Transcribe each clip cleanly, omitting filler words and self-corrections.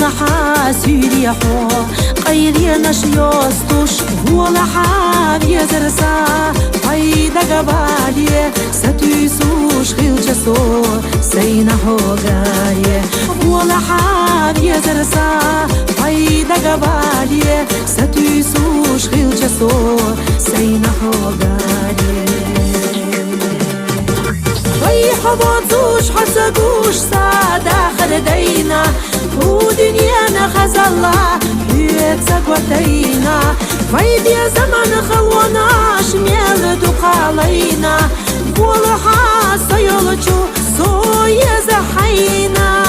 حاسيري حو قيري نشيوستوش ولا حابي زرسا فايدة قبالي ستيسوش خيل جسو سينا هوغاي ولا حابي زرسا فايدة قبالي ستيسوش خيل جسو سينا هوغاي حبوتوش حسقوش سادة خردينا ودنيانا خزالة يتسق وتينا فايد يا زمان خلوناش ميل دقالينا قول حاسة يلجو صويا زحينا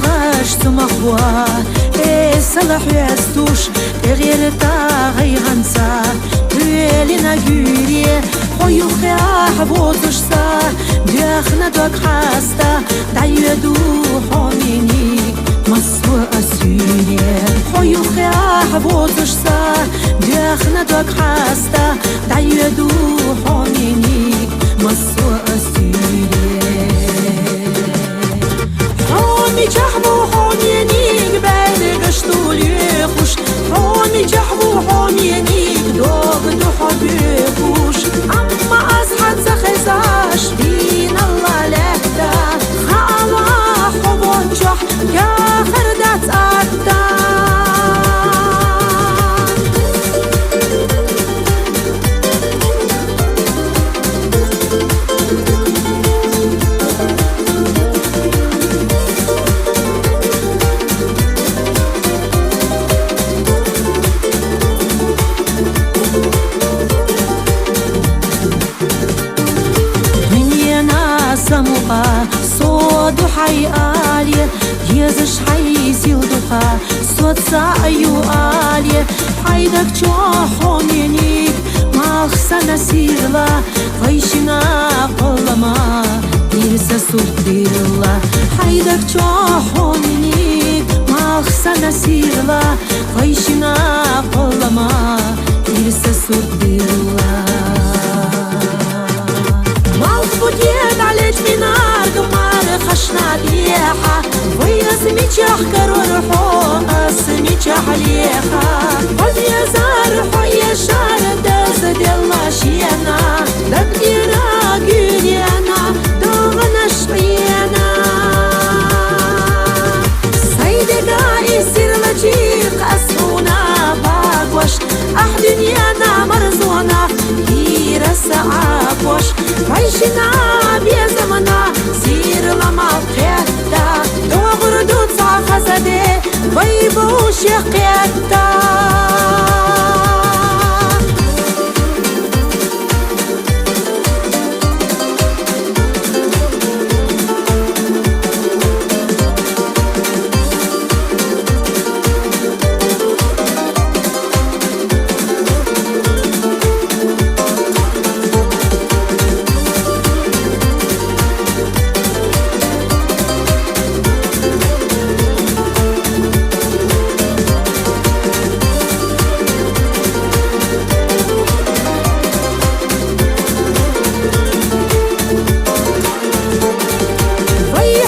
غاش تمخوا صلح يستوش غير غي غنسا لنا جوري خويو خياح بوتش سا بيخنا دوك حاستا دعيدو حوميني مصو أسيري خويو خياح بوتش سا بيخنا دوك حاستا دعيدو حوميني مصو أسيري حومي جحبو حومي نيك بالي قشتو ليخوش حومي جحبو حومي نيك دوغ دو حبيبوش أما أزحد زخزاش بين الله لكتا خالا حبون جح يا خردات أكتا سموها صوت حي آلية يزش حي سيلدوها صوت سايو آلية حيدك جوحو منيك ما خسنا سيرلا غيشنا قلما يرسى صوت ديرلا حيدك جوحو منيك ما خسنا سيرلا غيشنا قلما يرسى صوت ديرلا Будет عليك منار قمار خشنا ديحة ويا سميتشاح كرورحو سميتشاح ليحة ويا زارحو يا شارد زدلا شينا دقيرا قيرينا دوغنا شقينا سيدقا يسير لجيق أسفونا باقوش أحدنيانا مرزونا يرسى عاقوش عيشنا بيزمنا زير لما بخيتا دوغر دوت خزدي ويبوش يقيتا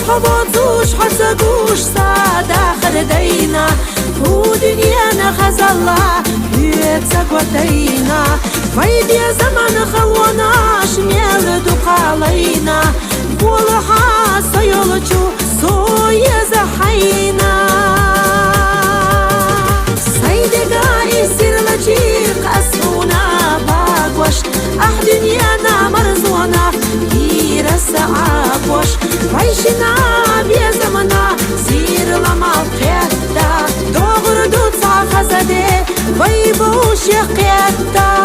حبوتوش حسقوش سادة خردينا ودنيانا خزالة يتسق وتينا فايد يا زمان خلوناش ميل دقالينا قول حاسة يلجو صويا زحينا سيدقا يسير لجيق أسفونا باقوش أحدنيانا مرزونا يرسى عاقوش عيشنا بيزمنا زير لما بخيتا دوغر دوت خزدي ويبوش يقيتا